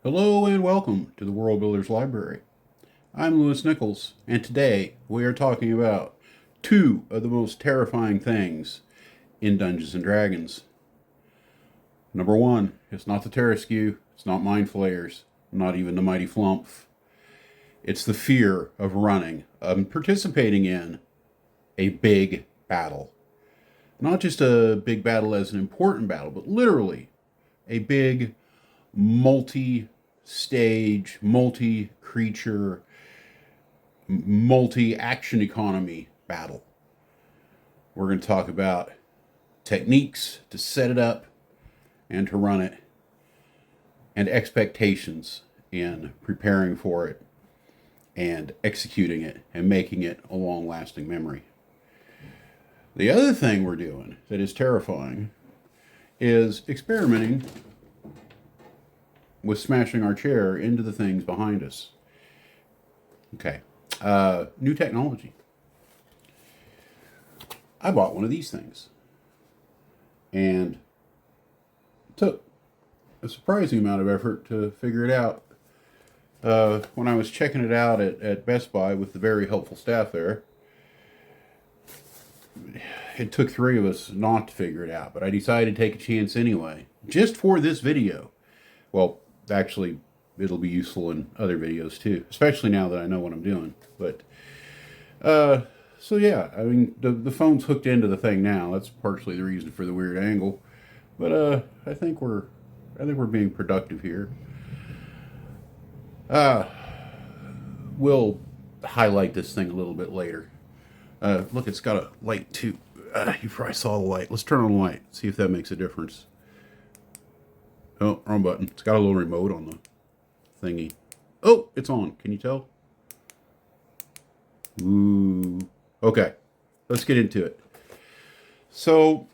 Hello and welcome to the World Builders Library. I'm Lewis Nichols, and today we are talking about two of the most terrifying things in Dungeons and Dragons. Number one, it's not the Terraskew, it's not Mind Flayers, not even the Mighty Flumph. It's the fear of running, participating in a big battle. Not just a big battle as an important battle, but literally a big multi-stage, multi-creature, multi-action economy battle. We're going to talk about techniques to set it up and to run it, and expectations in preparing for it and executing it and making it a long-lasting memory. The other thing we're doing that is terrifying is experimenting with smashing our chair into the things behind us. Okay. New technology. I bought one of these things. And it took a surprising amount of effort to figure it out. When I was checking it out at Best Buy with the very helpful staff there, it took three of us not to figure it out, but I decided to take a chance anyway, just for this video. Well, actually, it'll be useful in other videos too, especially now that I know what I'm doing. But, so yeah, I mean, the phone's hooked into the thing now. That's partially the reason for the weird angle. But, I think we're being productive here. We'll highlight this thing a little bit later. Look, it's got a light too. You probably saw the light. Let's turn on the light, see if that makes a difference. Oh, wrong button. It's got a little remote on the thingy. Oh, it's on. Can you tell? Ooh. Okay, let's get into it. So,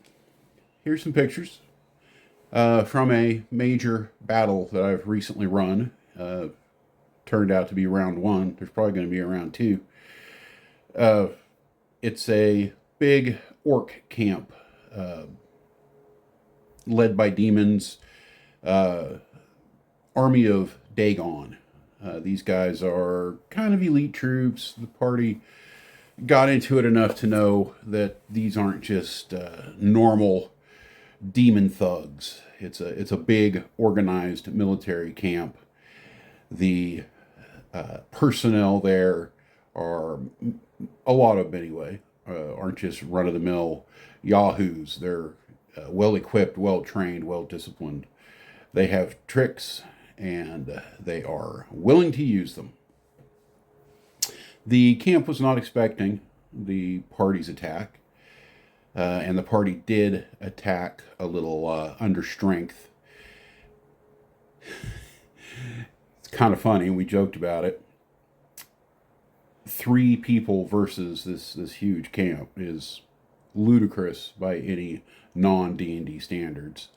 here's some pictures from a major battle that I've recently run. Turned out to be round one. There's probably going to be a round two. It's a big orc camp led by demons. Army of Dagon. These guys are kind of elite troops. The party got into it enough to know that these aren't just normal demon thugs. It's a big organized military camp. The personnel there are, a lot of them anyway, aren't just run-of-the-mill yahoos. They're well-equipped, well-trained, well-disciplined. They have tricks, and they are willing to use them. The camp was not expecting the party's attack, and the party did attack a little under strength. It's kind of funny. We joked about it. 3 people versus this huge camp is ludicrous by any non-D&D standards.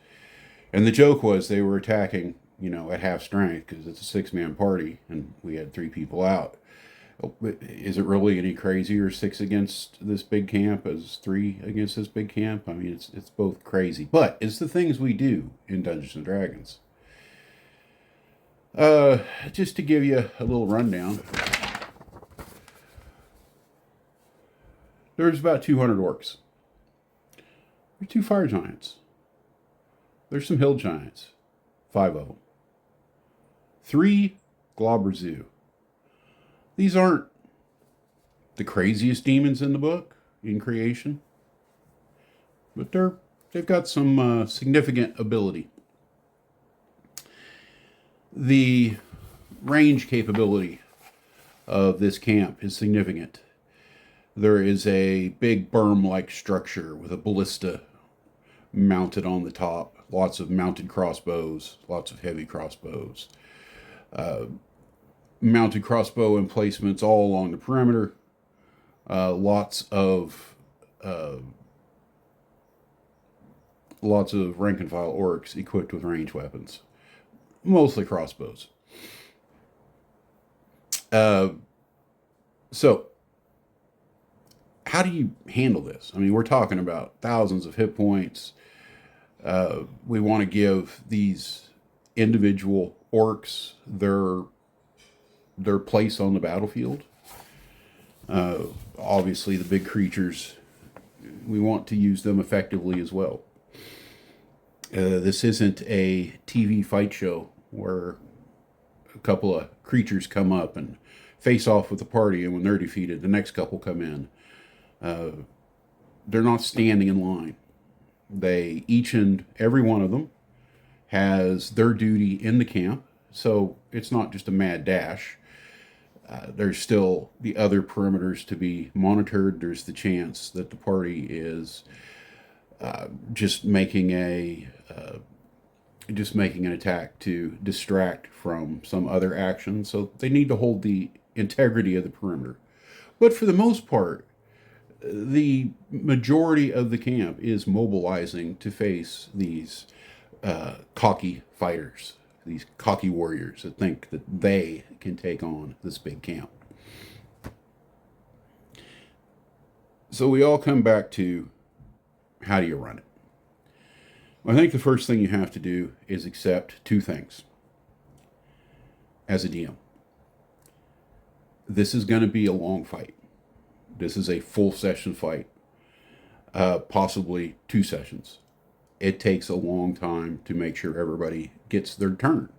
And the joke was they were attacking, at half strength because it's a 6-man party and we had 3 people out. Is it really any crazier 6 against this big camp as 3 against this big camp? I mean, it's both crazy, but it's the things we do in Dungeons and Dragons. Just to give you a little rundown, there's about 200 orcs. There's 2 fire giants. There's some hill giants, 5 of them. 3 Globberzoo. These aren't the craziest demons in the book, in creation, but they've got some significant ability. The range capability of this camp is significant. There is a big berm-like structure with a ballista mounted on the top. Lots of mounted crossbows, lots of heavy crossbows. Mounted crossbow emplacements all along the perimeter. Lots of rank and file orcs equipped with ranged weapons, mostly crossbows. So, how do you handle this? I mean, we're talking about thousands of hit points. We want to give these individual orcs their place on the battlefield. Obviously, the big creatures, we want to use them effectively as well. This isn't a TV fight show where a couple of creatures come up and face off with the party, and when they're defeated, the next couple come in. They're not standing in line. They, each and every one of them, has their duty in the camp, so it's not just a mad dash. There's still the other perimeters to be monitored. There's the chance that the party is just making an attack to distract from some other action. So they need to hold the integrity of the perimeter. But for the most part, the majority of the camp is mobilizing to face these cocky fighters, these cocky warriors that think that they can take on this big camp. So we all come back to, how do you run it? Well, I think the first thing you have to do is accept two things as a DM. This is going to be a long fight. This is a full session fight, possibly 2 sessions. It takes a long time to make sure everybody gets their turn.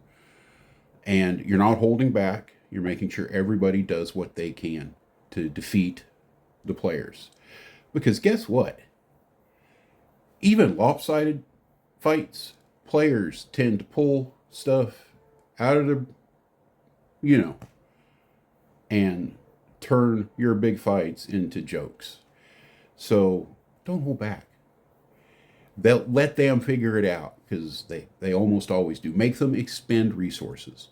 And you're not holding back. You're making sure everybody does what they can to defeat the players. Because guess what? Even lopsided fights, players tend to pull stuff out of the, and turn your big fights into jokes. So don't hold back. They'll let them figure it out, because they almost always do. Make them expend resources.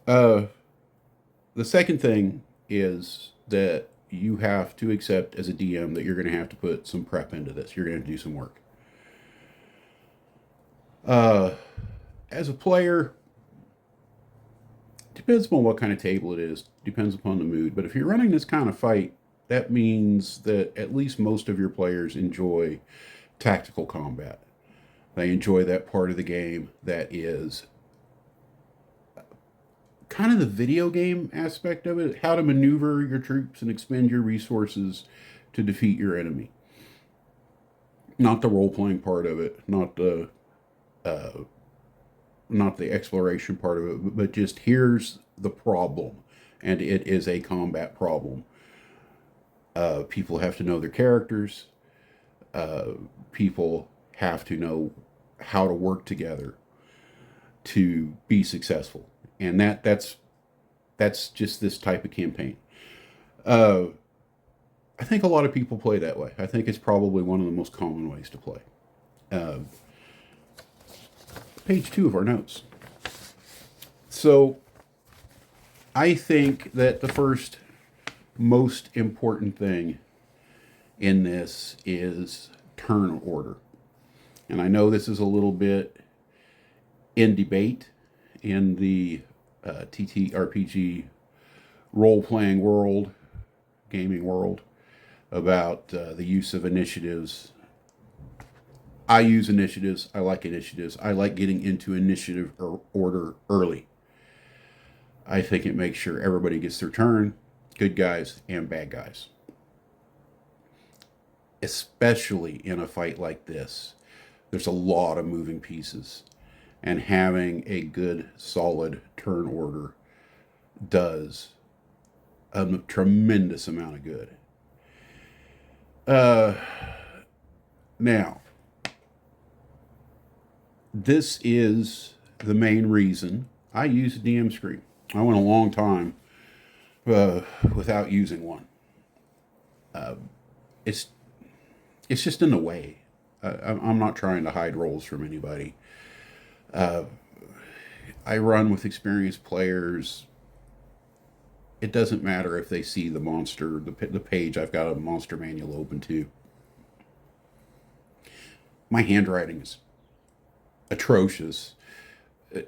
The second thing is that you have to accept as a DM that you're going to have to put some prep into this. You're going to do some work. As a player, depends upon what kind of table it is, depends upon the mood. But if you're running this kind of fight, that means that at least most of your players enjoy tactical combat. They enjoy that part of the game that is kind of the video game aspect of it, how to maneuver your troops and expend your resources to defeat your enemy. Not the role-playing part of it, not the exploration part of it, but just here's the problem, and it is a combat problem. People have to know their characters. People have to know how to work together to be successful, and that's just this type of campaign. I think a lot of people play that way. I think it's probably one of the most common ways to play. Page 2 of our notes. So I think that the first most important thing in this is turn order. And I know this is a little bit in debate in the TTRPG role-playing world, gaming world, about the use of initiatives. I use initiatives. I like initiatives. I like getting into initiative order early. I think it makes sure everybody gets their turn, good guys and bad guys. Especially in a fight like this, there's a lot of moving pieces, and having a good, solid turn order does a tremendous amount of good. Now, this is the main reason I use a DM screen. I went a long time without using one. It's just in the way. I'm not trying to hide roles from anybody. I run with experienced players. It doesn't matter if they see the monster, the page I've got a monster manual open to. My handwriting is atrocious.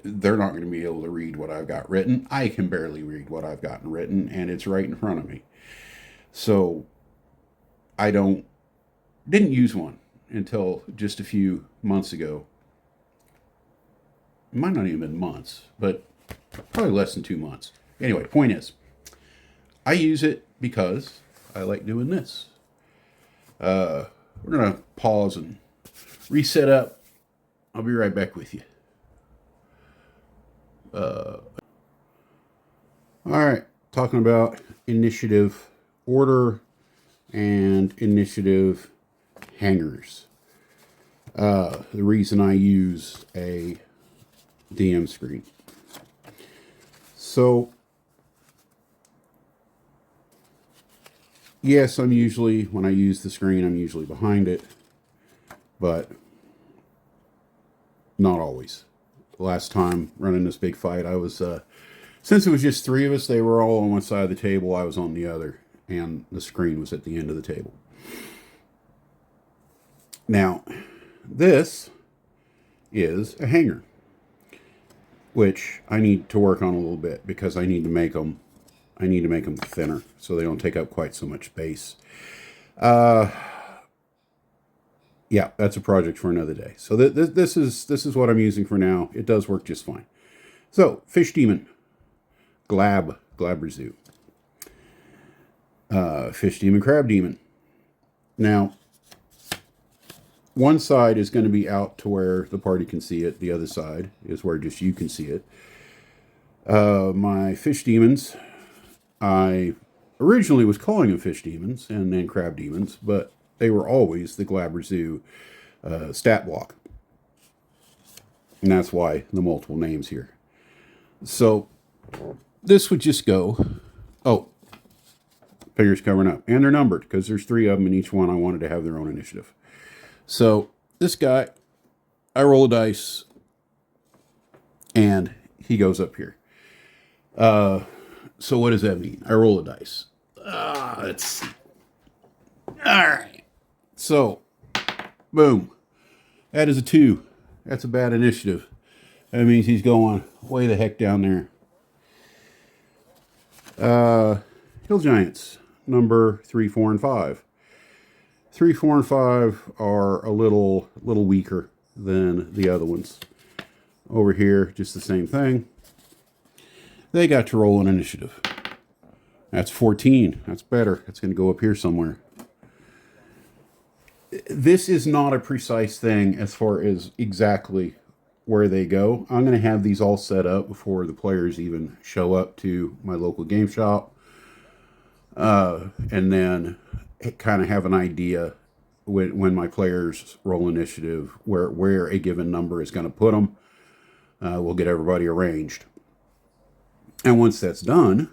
They're not going to be able to read what I've got written. I can barely read what I've gotten written, and it's right in front of me. So I didn't use one until just a few months ago. It might not even been months, but probably less than 2 months. Anyway, point is, I use it because I like doing this. We're going to pause and reset up. I'll be right back with you. All right, talking about initiative order and initiative hangers. The reason I use a DM screen. So, yes, when I use the screen, I'm usually behind it, but not always. Last time running this big fight, I was, since it was just 3 of us, they were all on one side of the table, I was on the other, and the screen was at the end of the table. Now, this is a hanger, which I need to work on a little bit because I need to make them thinner so they don't take up quite so much space. Yeah, that's a project for another day. So this is what I'm using for now. It does work just fine. So, Fish Demon, Glabber Zoo. Fish Demon, Crab Demon. Now, one side is going to be out to where the party can see it. The other side is where just you can see it. My Fish Demons, I originally was calling them Fish Demons and then Crab Demons, but they were always the Glabber Zoo stat block. And that's why the multiple names here. So this would just go, oh, figures covering up. And they're numbered because there's 3 of them and each one I wanted to have their own initiative. So this guy, I roll a dice and he goes up here. So what does that mean? I roll a dice. Let's see. All right. So, boom. That is a 2. That's a bad initiative. That means he's going way the heck down there. Hill Giants, number 3, 4, and 5. 3, 4, and 5 are a little weaker than the other ones. Over here, just the same thing. They got to roll an initiative. That's 14. That's better. That's going to go up here somewhere. This is not a precise thing as far as exactly where they go. I'm going to have these all set up before the players even show up to my local game shop. And then kind of have an idea when my players roll initiative where a given number is going to put them. We'll get everybody arranged. And once that's done,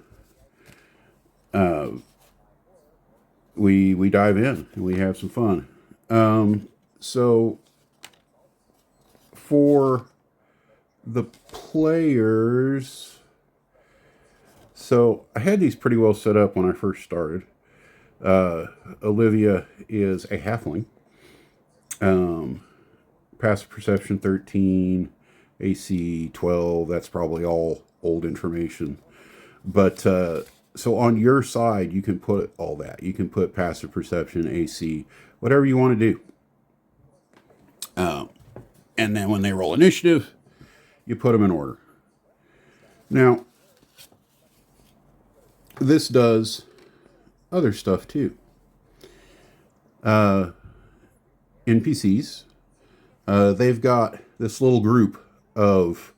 we dive in and we have some fun. So for the players, so I had these pretty well set up when I first started. Olivia is a halfling. Passive perception 13, AC 12. That's probably all old information. But so on your side, you can put all that. You can put passive perception, AC, whatever you want to do. And then when they roll initiative, you put them in order. Now, this does other stuff too. NPCs, they've got this little group of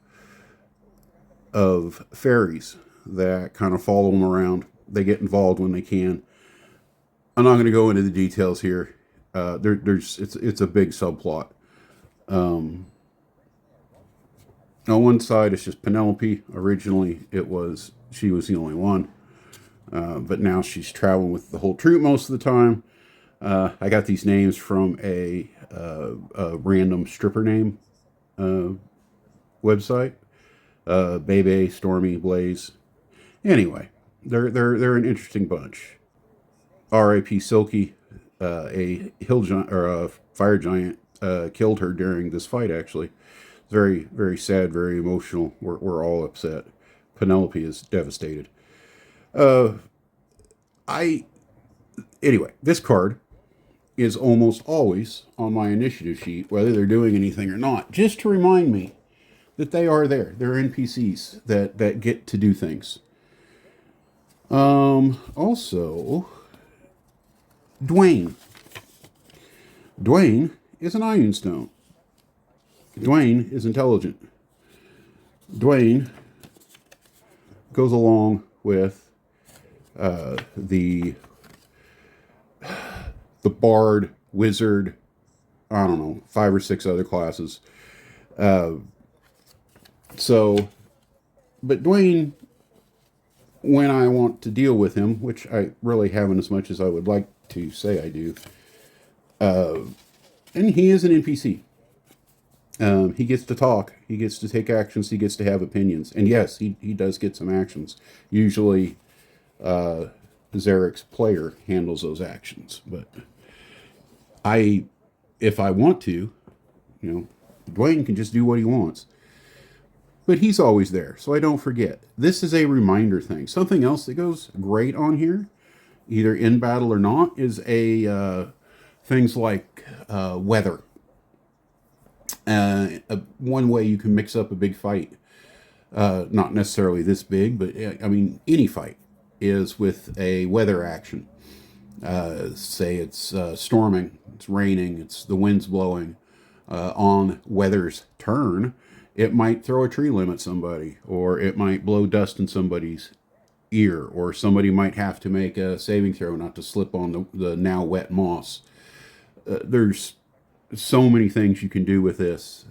fairies that kind of follow them around. They get involved when they can. I'm not going to go into the details here. It's a big subplot. On one side, it's just Penelope. Originally, she was the only one. But now she's traveling with the whole troop most of the time. I got these names from a random stripper name website. Bebe, Stormy, Blaze. Anyway, they're an interesting bunch. R.I.P. Silky, a hill giant or a fire giant, killed her during this fight. Actually, very very sad, very emotional. We're all upset. Penelope is devastated. Anyway, this card is almost always on my initiative sheet, whether they're doing anything or not, just to remind me that they are there. They're NPCs that get to do things. Also, Dwayne. Dwayne is an Iron Stone. Dwayne is intelligent. Dwayne goes along with the bard, wizard, I don't know, 5 or 6 other classes. But Dwayne, when I want to deal with him, which I really haven't as much as I would like to say I do, and he is an NPC. He gets to talk, he gets to take actions, he gets to have opinions. And yes, he does get some actions. Usually, Zarek's player handles those actions. But if I want to, Dwayne can just do what he wants. But he's always there, so I don't forget. This is a reminder thing. Something else that goes great on here, either in battle or not, is things like weather. One way you can mix up a big fight, not necessarily this big, but I mean any fight, is with a weather action. Say it's storming, it's raining, it's the wind's blowing. On weather's turn, it might throw a tree limb at somebody, or it might blow dust in somebody's ear, or somebody might have to make a saving throw not to slip on the now wet moss. There's so many things you can do with this.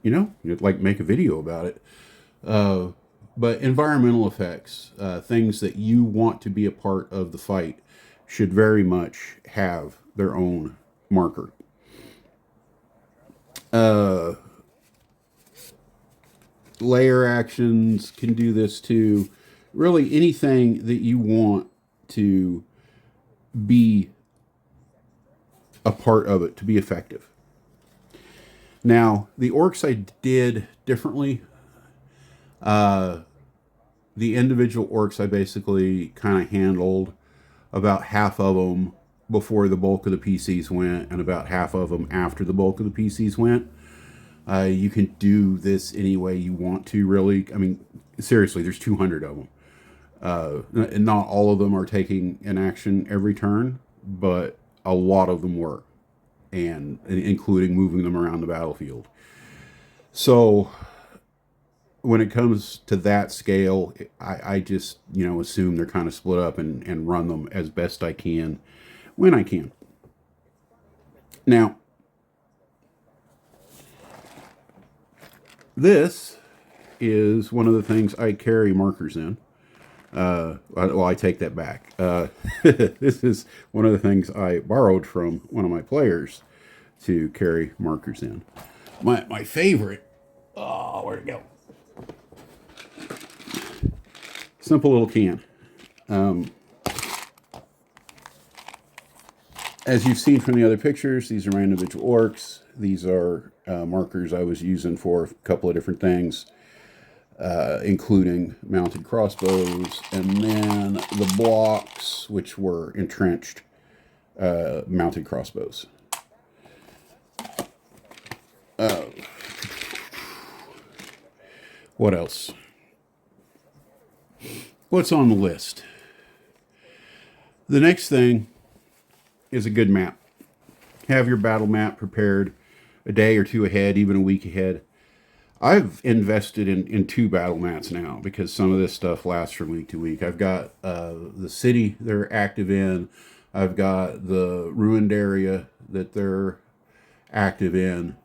You'd like make a video about it. But environmental effects, things that you want to be a part of the fight, should very much have their own marker. Layer actions can do this too. Really anything that you want to be a part of it to be effective. Now, the orcs I did differently. The individual orcs I basically kind of handled about half of them before the bulk of the PCs went, and about half of them after the bulk of the PCs went. You can do this any way you want to, really. I mean, seriously, there's 200 of them. And not all of them are taking an action every turn, but a lot of them were, and including moving them around the battlefield. So when it comes to that scale, I just, assume they're kind of split up and run them as best I can when I can. Now, this is one of the things I carry markers in. I take that back. This is one of the things I borrowed from one of my players to carry markers in. My favorite, where'd it go? Simple little can. As you've seen from the other pictures, these are my individual orcs. These are markers I was using for a couple of different things, including mounted crossbows, and then the blocks, which were entrenched mounted crossbows. What else? What's on the list? The next thing is a good map. Have your battle map prepared a day or two ahead, even a week ahead. I've invested in 2 battle mats now because some of this stuff lasts from week to week. I've got the city they're active in. I've got the ruined area that they're active in.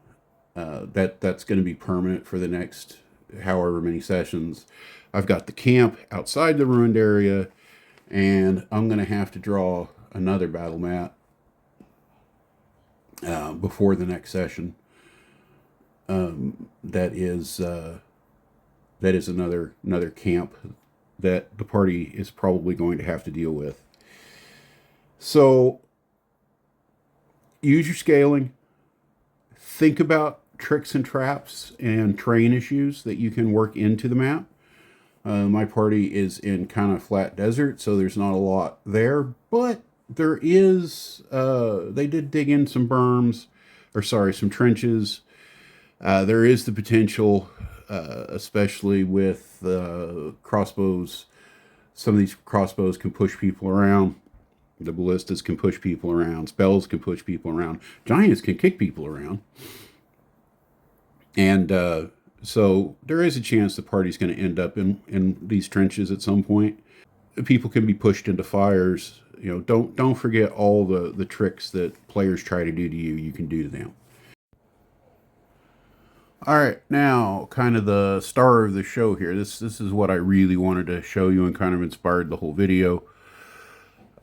That's going to be permanent for the next however many sessions. I've got the camp outside the ruined area, and I'm going to have to draw another battle mat before the next session. That is another camp that the party is probably going to have to deal with. So use your scaling. Think about tricks and traps and terrain issues that you can work into the map. My party is in kind of flat desert, so there's not a lot there, but there is, they did dig in some berms, some trenches. There is the potential, especially with crossbows. Some of these crossbows can push people around. The ballistas can push people around. Spells can push people around. Giants can kick people around. And so there is a chance the party's going to end up in these trenches at some point. People can be pushed into fires. Don't forget all the tricks that players try to do to you. You can do to them. All right, now kind of the star of the show here. This is what I really wanted to show you and kind of inspired the whole video.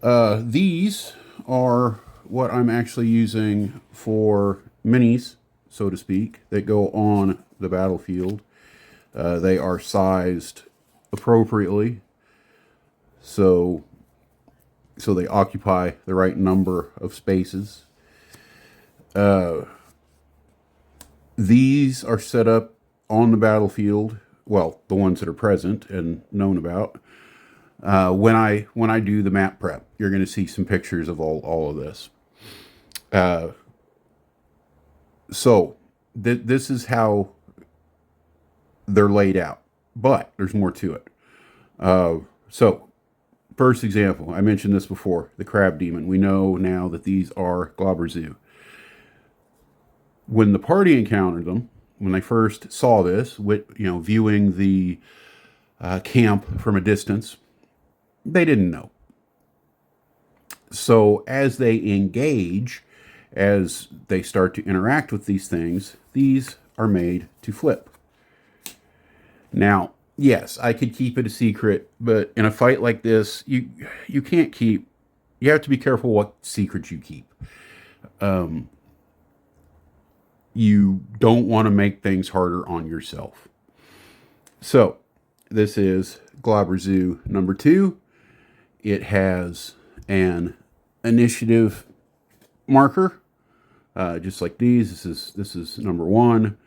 These are what I'm actually using for minis, so to speak, that go on the battlefield. They are sized appropriately, so they occupy the right number of spaces. These are set up on the battlefield. Well, the ones that are present and known about. When I do the map prep, you're going to see some pictures of all of this. So this is how they're laid out, but there's more to it. So first example, I mentioned this before, the crab demon. We know now that these are Globberzu. When the party encountered them, when they first saw this, viewing the camp from a distance, they didn't know. So as they engage, as they start to interact with these things, these are made to flip. Now, yes, I could keep it a secret, but in a fight like this, you can't keep. You have to be careful what secrets you keep. You don't want to make things harder on yourself. So, this is Globberzu number 2. It has an initiative marker, just like these. This is number 1.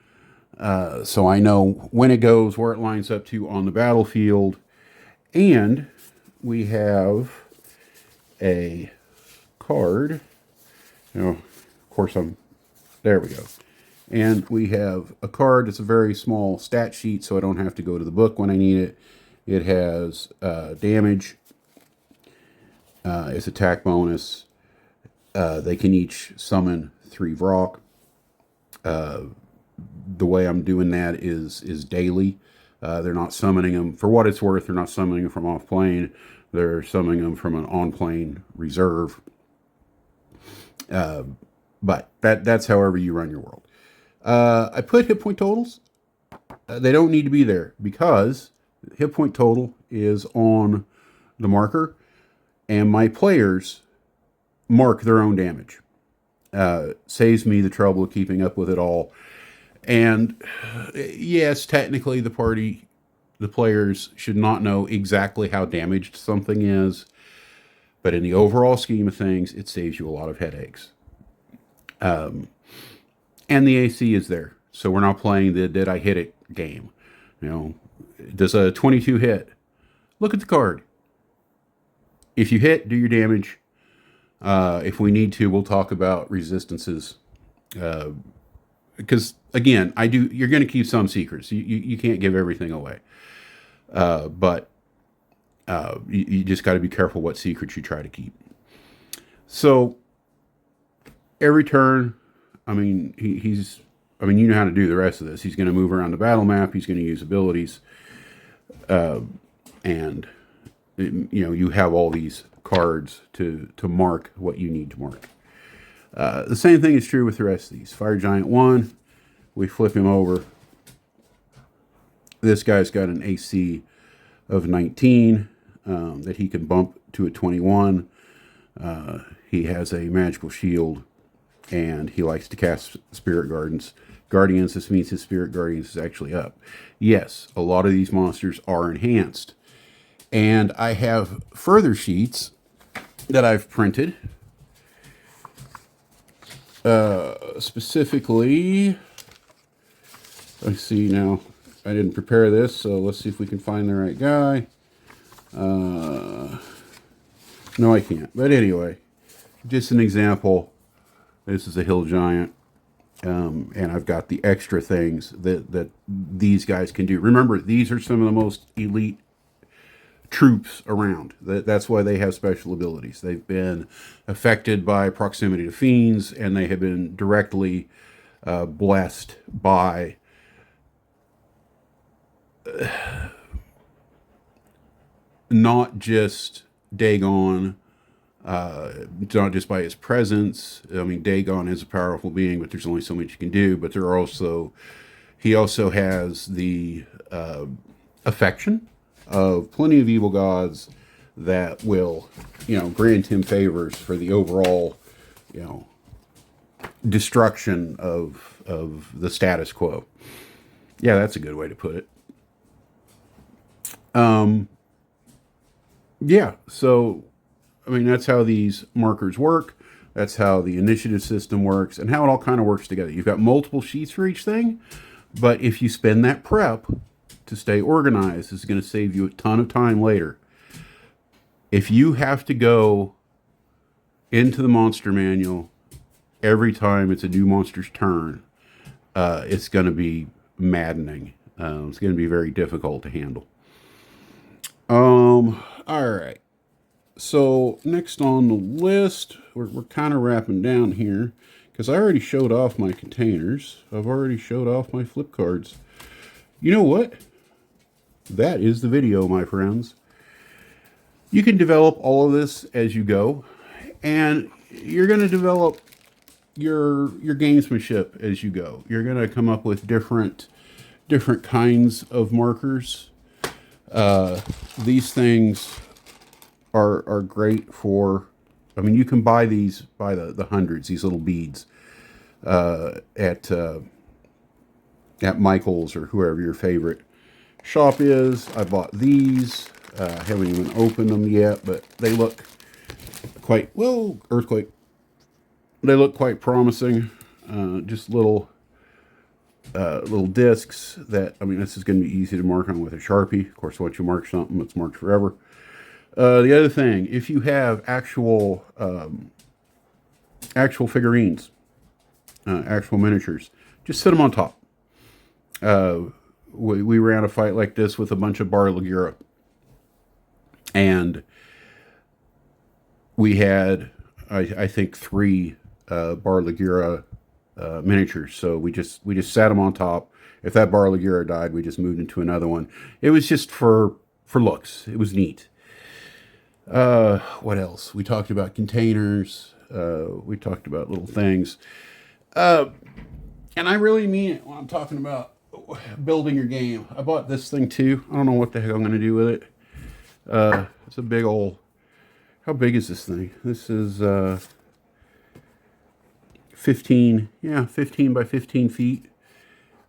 So I know when it goes, where it lines up to on the battlefield. And we have a card. Of course, there we go. And we have a card. It's a very small stat sheet, so I don't have to go to the book when I need it. It has damage, its attack bonus. They can each summon 3 Vrock. The way I'm doing that is daily. They're not summoning them, for what it's worth, they're not summoning them from off plane. They're summoning them from an on plane reserve. But that's however you run your world. I put hit point totals. They don't need to be there because hit point total is on the marker, and my players mark their own damage. Saves me the trouble of keeping up with it all. And yes, technically the players should not know exactly how damaged something is, but in the overall scheme of things, it saves you a lot of headaches. And the AC is there, so we're not playing the did I hit it game. Does a 22 hit? Look at the card. If you hit, do your damage. If we need to, we'll talk about resistances. Because again, you're going to keep some secrets. You can't give everything away. But you just got to be careful what secrets you try to keep. So every turn, you know how to do the rest of this. He's going to move around the battle map. He's going to use abilities. And you have all these cards to mark what you need to mark. The same thing is true with the rest of these. Fire Giant 1, we flip him over. This guy's got an AC of 19 that he can bump to a 21. He has a magical shield, and he likes to cast Spirit Guardians. This means his Spirit Guardians is actually up. Yes, a lot of these monsters are enhanced. And I have further sheets that I've printed. Specifically, let's see now. I didn't prepare this, so let's see if we can find the right guy. No, I can't. But anyway, just an example. This is a hill giant. And I've got the extra things that these guys can do. Remember, these are some of the most elite troops around. That's why they have special abilities. They've been affected by proximity to fiends, and they have been directly blessed by not just Dagon, not just by his presence. I mean, Dagon is a powerful being, but there's only so much you can do. But he also has the affection of plenty of evil gods that will, grant him favors for the overall, destruction of the status quo. Yeah, that's a good way to put it. Yeah, so I mean, that's how these markers work. That's how the initiative system works, and how it all kind of works together. You've got multiple sheets for each thing, but if you spend that prep to stay organized, this is going to save you a ton of time later. If you have to go into the monster manual every time it's a new monster's turn, it's going to be maddening. It's going to be very difficult to handle. All right. So next on the list, we're kind of wrapping down here because I already showed off my containers. I've already showed off my flip cards. You know what? That is the video, my friends. You can develop all of this as you go, and you're going to develop your gamesmanship as you go. You're going to come up with different kinds of markers. These things are great for, I mean, you can buy these by the hundreds, these little beads, at Michael's or whoever your favorite shop is. I bought these. I haven't even opened them yet, but they look quite, well, earthquake. They look quite promising. Just little discs that, I mean, this is going to be easy to mark on with a Sharpie. Of course, once you mark something, it's marked forever. The other thing, if you have actual figurines, actual miniatures, just sit them on top. We ran a fight like this with a bunch of Bar Ligura, and we had, I think, 3 Bar Ligura miniatures. So we just sat them on top. If that Bar Ligura died, we just moved into another one. It was just for looks. It was neat. What else? We talked about containers. We talked about little things. And I really mean it when I'm talking about building your game. I bought this thing too. I don't know what the heck I'm going to do with it. It's a big old, how big is this thing? This is, 15 by 15 feet.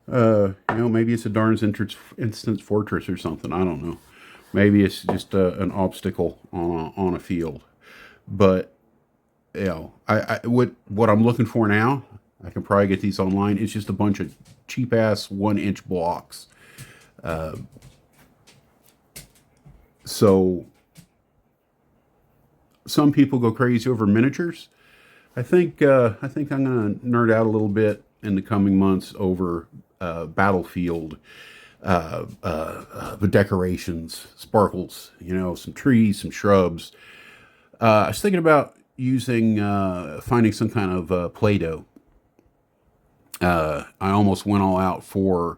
Maybe it's a Darn's Instance Fortress or something. I don't know. Maybe it's just an obstacle on a field. But, what I'm looking for now, I can probably get these online. It's just a bunch of cheap-ass 1-inch blocks. So, some people go crazy over miniatures. I think I'm going to nerd out a little bit in the coming months over battlefield, the decorations, sparkles, some trees, some shrubs. I was thinking about finding some kind of Play-Doh. I almost went all out for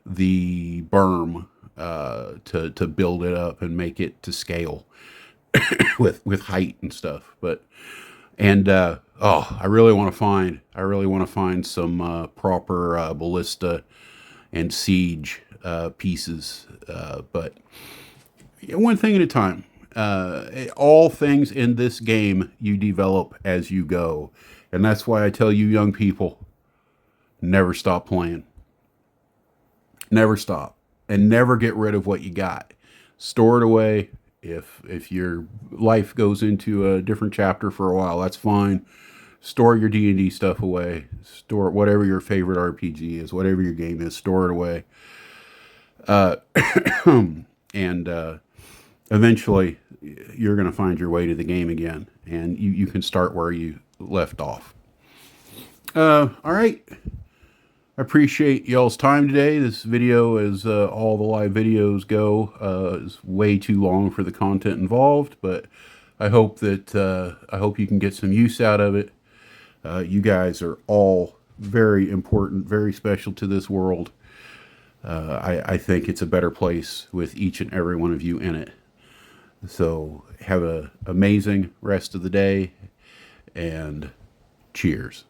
the berm to build it up and make it to scale with height and stuff. I really want to find some proper ballista and siege pieces. But one thing at a time. All things in this game you develop as you go. And that's why I tell you young people, never stop playing. Never stop. And never get rid of what you got. Store it away. If your life goes into a different chapter for a while, that's fine. Store your D&D stuff away. Store whatever your favorite RPG is, whatever your game is, store it away. And eventually you're going to find your way to the game again, and you can start where you left off. All right. I appreciate y'all's time today. This video, as all the live videos go, is way too long for the content involved, but I hope you can get some use out of it. You guys are all very important, very special to this world. I think it's a better place with each and every one of you in it. So have an amazing rest of the day, and cheers.